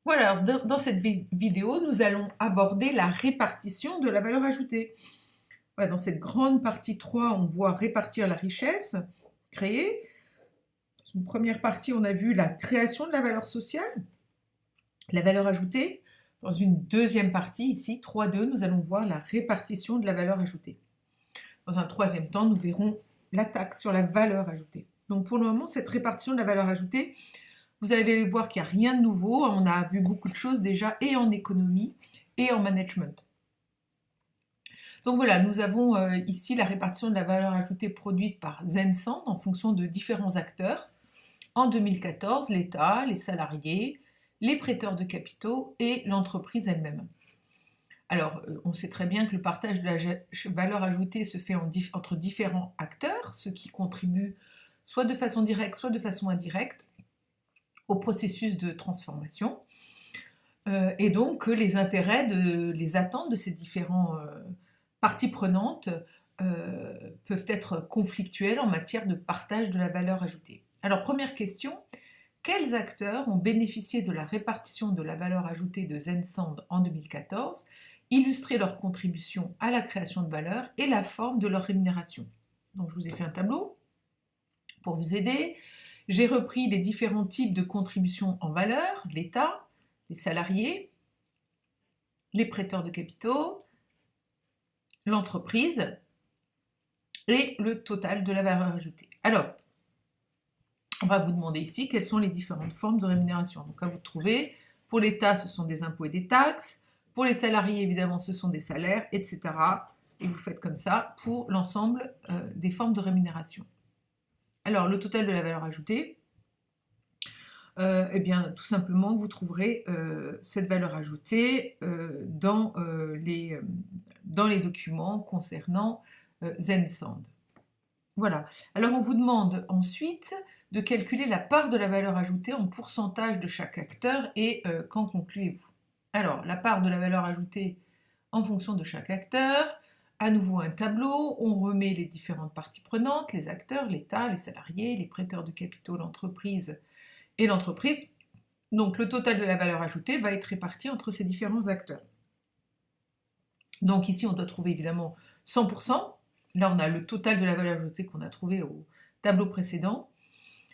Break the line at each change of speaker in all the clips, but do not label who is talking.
Voilà, dans cette vidéo, nous allons aborder la répartition de la valeur ajoutée. Voilà, dans cette grande partie 3, on voit répartir la richesse créée. Dans une première partie, on a vu la création de la valeur sociale, la valeur ajoutée. Dans une deuxième partie, ici, 3.2, nous allons voir la répartition de la valeur ajoutée. Dans un troisième temps, nous verrons la taxe sur la valeur ajoutée. Donc pour le moment, cette répartition de la valeur ajoutée, vous allez voir qu'il n'y a rien de nouveau. On a vu beaucoup de choses déjà et en économie et en management. Donc voilà, nous avons ici la répartition de la valeur ajoutée produite par Zensan en fonction de différents acteurs. En 2014, l'État, les salariés, les prêteurs de capitaux et l'entreprise elle-même. Alors, on sait très bien que le partage de la valeur ajoutée se fait entre différents acteurs, ceux qui contribuent soit de façon directe, soit de façon indirecte au processus de transformation. Et donc que les intérêts, les attentes de ces différents parties prenantes peuvent être conflictuelles en matière de partage de la valeur ajoutée. Alors, première question, quels acteurs ont bénéficié de la répartition de la valeur ajoutée de Zensand en 2014, illustrez leur contribution à la création de valeur et la forme de leur rémunération. Donc je vous ai fait un tableau pour vous aider. J'ai repris les différents types de contributions en valeur, l'État, les salariés, les prêteurs de capitaux, l'entreprise et le total de la valeur ajoutée. Alors, on va vous demander ici quelles sont les différentes formes de rémunération. Donc à vous trouver, pour l'État, ce sont des impôts et des taxes, pour les salariés, évidemment, ce sont des salaires, etc. Et vous faites comme ça pour l'ensemble des formes de rémunération. Alors, le total de la valeur ajoutée, eh bien, tout simplement, vous trouverez cette valeur ajoutée dans les documents concernant Zensand. Voilà. Alors, on vous demande ensuite de calculer la part de la valeur ajoutée en pourcentage de chaque acteur et qu'en concluez-vous? Alors, la part de la valeur ajoutée en fonction de chaque acteur, à nouveau un tableau, on remet les différentes parties prenantes, les acteurs, l'État, les salariés, les prêteurs de capitaux, l'entreprise et l'entreprise. Donc le total de la valeur ajoutée va être réparti entre ces différents acteurs. Donc ici, on doit trouver évidemment 100%. Là, on a le total de la valeur ajoutée qu'on a trouvé au tableau précédent.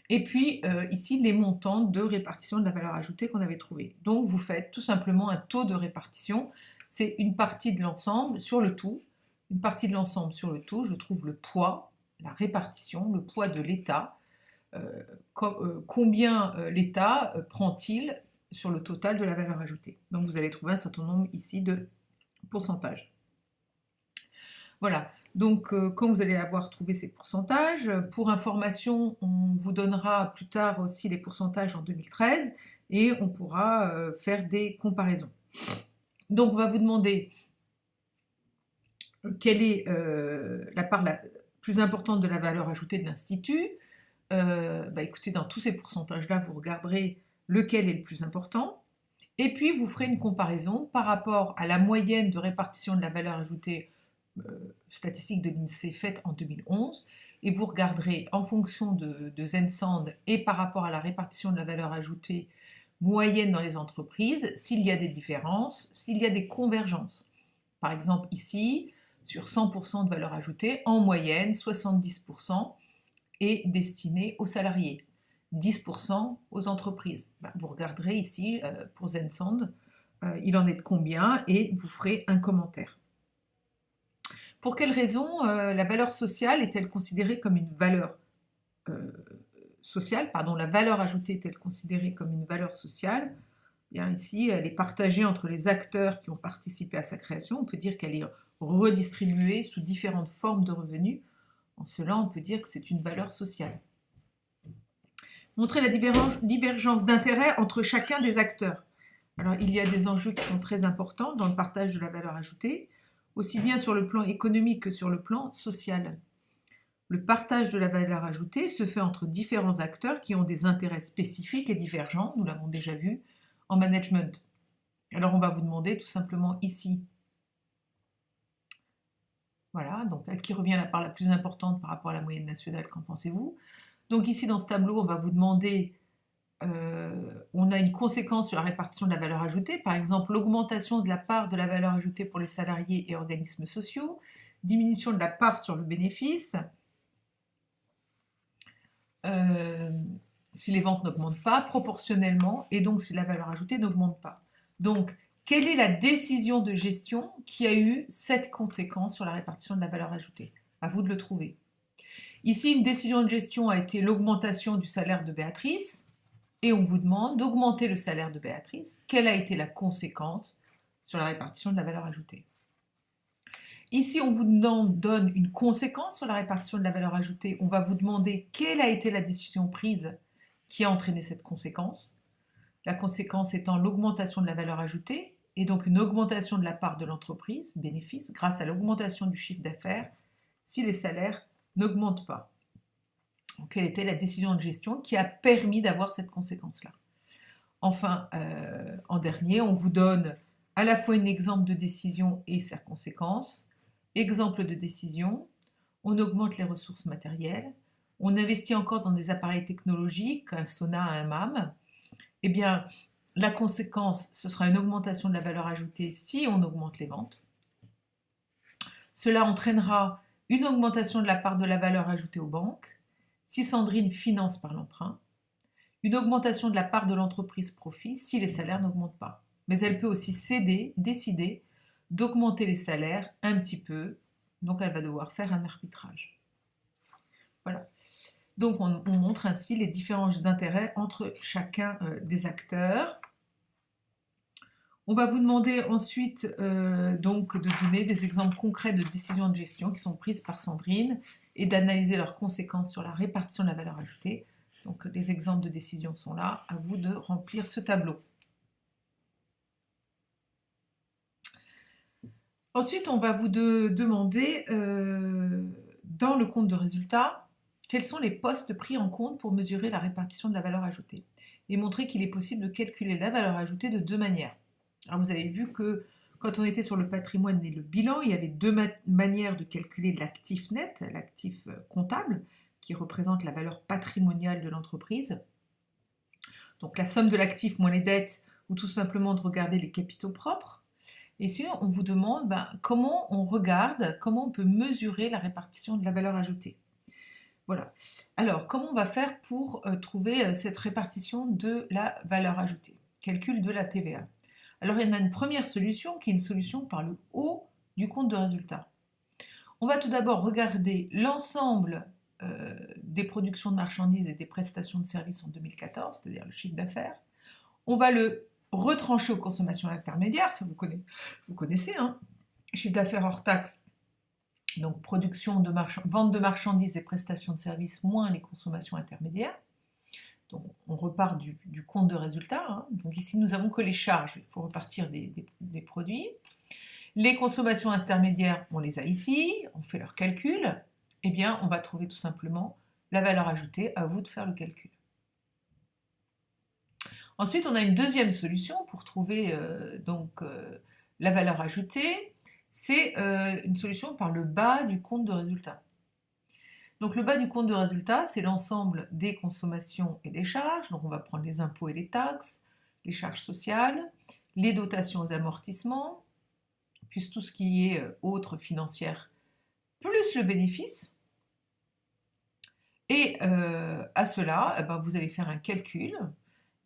Et puis ici, les montants de répartition de la valeur ajoutée qu'on avait trouvé. Donc vous faites tout simplement un taux de répartition. C'est une partie de l'ensemble sur le tout. Une partie de l'ensemble sur le tout, je trouve le poids, la répartition, le poids de l'État. Combien l'État prend-il sur le total de la valeur ajoutée. Donc vous allez trouver un certain nombre ici de pourcentages. Voilà, donc quand vous allez avoir trouvé ces pourcentages, pour information, on vous donnera plus tard aussi les pourcentages en 2013 et on pourra faire des comparaisons. Donc on va vous demander quelle est la part la plus importante de la valeur ajoutée de l'Institut. Écoutez, dans tous ces pourcentages-là, vous regarderez lequel est le plus important. Et puis, vous ferez une comparaison par rapport à la moyenne de répartition de la valeur ajoutée statistique de l'INSEE faite en 2011. Et vous regarderez en fonction de Zensand et par rapport à la répartition de la valeur ajoutée moyenne dans les entreprises, s'il y a des différences, s'il y a des convergences. Par exemple, ici, sur 100% de valeur ajoutée, en moyenne, 70% est destiné aux salariés, 10% aux entreprises. Vous regarderez ici, pour Zensand, il en est de combien et vous ferez un commentaire. Pour quelles raisons la valeur sociale est-elle considérée comme une valeur sociale, pardon, la valeur ajoutée est-elle considérée comme une valeur sociale? Bien, ici, elle est partagée entre les acteurs qui ont participé à sa création. On peut dire qu'elle est redistribuée sous différentes formes de revenus. En cela, on peut dire que c'est une valeur sociale. Montrer la divergence d'intérêts entre chacun des acteurs. Alors, il y a des enjeux qui sont très importants dans le partage de la valeur ajoutée, aussi bien sur le plan économique que sur le plan social. Le partage de la valeur ajoutée se fait entre différents acteurs qui ont des intérêts spécifiques et divergents, nous l'avons déjà vu, en management. Alors, on va vous demander tout simplement ici, voilà, donc à qui revient la part la plus importante par rapport à la moyenne nationale, qu'en pensez-vous? Donc ici, dans ce tableau, on va vous demander on a une conséquence sur la répartition de la valeur ajoutée, par exemple l'augmentation de la part de la valeur ajoutée pour les salariés et organismes sociaux, diminution de la part sur le bénéfice, si les ventes n'augmentent pas proportionnellement, et donc si la valeur ajoutée n'augmente pas. Donc, quelle est la décision de gestion qui a eu cette conséquence sur la répartition de la valeur ajoutée? À vous de le trouver. Ici, une décision de gestion a été l'augmentation du salaire de Béatrice, et on vous demande d'augmenter le salaire de Béatrice. Quelle a été la conséquence sur la répartition de la valeur ajoutée? Ici, on vous donne une conséquence sur la répartition de la valeur ajoutée. On va vous demander quelle a été la décision prise qui a entraîné cette conséquence. La conséquence étant l'augmentation de la valeur ajoutée, et donc une augmentation de la part de l'entreprise, bénéfice, grâce à l'augmentation du chiffre d'affaires, si les salaires n'augmentent pas. Donc, quelle était la décision de gestion qui a permis d'avoir cette conséquence-là? Enfin, en dernier, on vous donne à la fois un exemple de décision et ses conséquences. Exemple de décision, on augmente les ressources matérielles, on investit encore dans des appareils technologiques, un sauna, un hammam. Eh bien, la conséquence, ce sera une augmentation de la valeur ajoutée si on augmente les ventes. Cela entraînera une augmentation de la part de la valeur ajoutée aux banques, si Sandrine finance par l'emprunt, une augmentation de la part de l'entreprise profit si les salaires n'augmentent pas. Mais elle peut aussi décider d'augmenter les salaires un petit peu, donc elle va devoir faire un arbitrage. Voilà. Donc on montre ainsi les différences d'intérêt entre chacun des acteurs. On va vous demander ensuite donc de donner des exemples concrets de décisions de gestion qui sont prises par Sandrine et d'analyser leurs conséquences sur la répartition de la valeur ajoutée. Donc les exemples de décisions sont là, à vous de remplir ce tableau. Ensuite, on va vous demander, dans le compte de résultat, quels sont les postes pris en compte pour mesurer la répartition de la valeur ajoutée et montrer qu'il est possible de calculer la valeur ajoutée de deux manières. Alors, vous avez vu que quand on était sur le patrimoine et le bilan, il y avait deux manières de calculer l'actif net, l'actif comptable, qui représente la valeur patrimoniale de l'entreprise. Donc la somme de l'actif moins les dettes, ou tout simplement de regarder les capitaux propres. Et si on vous demande comment on regarde, comment on peut mesurer la répartition de la valeur ajoutée. Voilà. Alors, comment on va faire pour trouver cette répartition de la valeur ajoutée? Calcul de la TVA. Alors, il y en a une première solution qui est une solution par le haut du compte de résultat. On va tout d'abord regarder l'ensemble des productions de marchandises et des prestations de services en 2014, c'est-à-dire le chiffre d'affaires. On va le retrancher aux consommations intermédiaires, ça vous connaissez, hein, chiffre d'affaires hors taxe, donc vente de marchandises et prestations de services moins les consommations intermédiaires. Donc on repart du compte de résultat, hein. Donc ici nous avons que les charges, il faut repartir des produits. Les consommations intermédiaires, on les a ici, on fait leur calcul, eh bien on va trouver tout simplement la valeur ajoutée, à vous de faire le calcul. Ensuite, on a une deuxième solution pour trouver la valeur ajoutée, c'est une solution par le bas du compte de résultat. Donc le bas du compte de résultat, c'est l'ensemble des consommations et des charges, donc on va prendre les impôts et les taxes, les charges sociales, les dotations aux amortissements, puis tout ce qui est autres financières, plus le bénéfice. Et à cela, vous allez faire un calcul.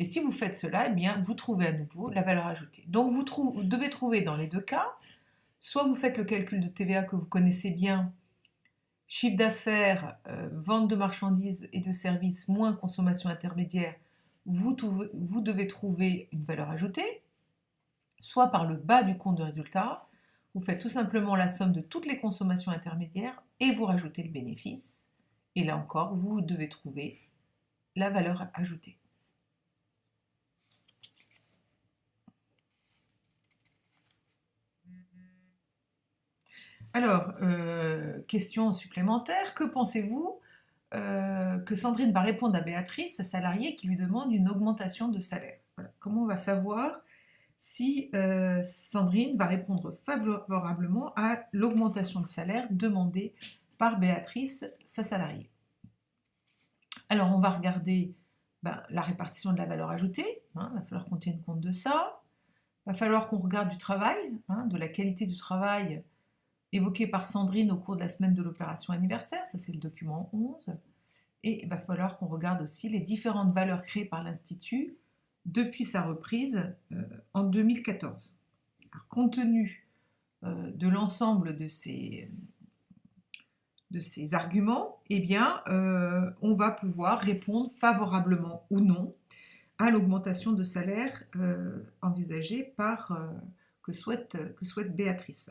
Et si vous faites cela, eh bien, vous trouvez à nouveau la valeur ajoutée. Donc vous devez trouver dans les deux cas, soit vous faites le calcul de TVA que vous connaissez bien, chiffre d'affaires, vente de marchandises et de services moins consommation intermédiaire, vous devez trouver une valeur ajoutée, soit par le bas du compte de résultat, vous faites tout simplement la somme de toutes les consommations intermédiaires et vous rajoutez le bénéfice. Et là encore, vous devez trouver la valeur ajoutée. Alors, question supplémentaire, que pensez-vous que Sandrine va répondre à Béatrice, sa salariée, qui lui demande une augmentation de salaire? Voilà. Comment on va savoir si Sandrine va répondre favorablement à l'augmentation de salaire demandée par Béatrice, sa salariée? Alors, on va regarder la répartition de la valeur ajoutée, il va falloir qu'on tienne compte de ça. Il va falloir qu'on regarde du travail, de la qualité du travail évoqué par Sandrine au cours de la semaine de l'opération anniversaire, ça c'est le document 11. Et il va falloir qu'on regarde aussi les différentes valeurs créées par l'Institut depuis sa reprise en 2014. Alors, compte tenu de l'ensemble de ces arguments, eh bien, on va pouvoir répondre favorablement ou non à l'augmentation de salaire envisagée que souhaite Béatrice.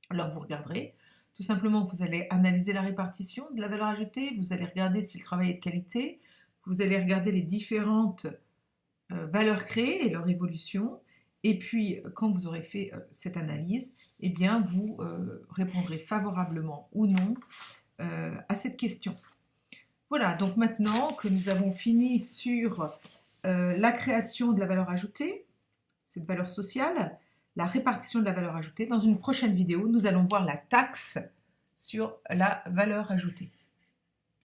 Alors vous regarderez, tout simplement vous allez analyser la répartition de la valeur ajoutée, vous allez regarder si le travail est de qualité, vous allez regarder les différentes valeurs créées et leur évolution, et puis quand vous aurez fait cette analyse, eh bien vous répondrez favorablement ou non à cette question. Voilà, donc maintenant que nous avons fini sur la création de la valeur ajoutée, cette valeur sociale, la répartition de la valeur ajoutée, dans une prochaine vidéo, nous allons voir la taxe sur la valeur ajoutée.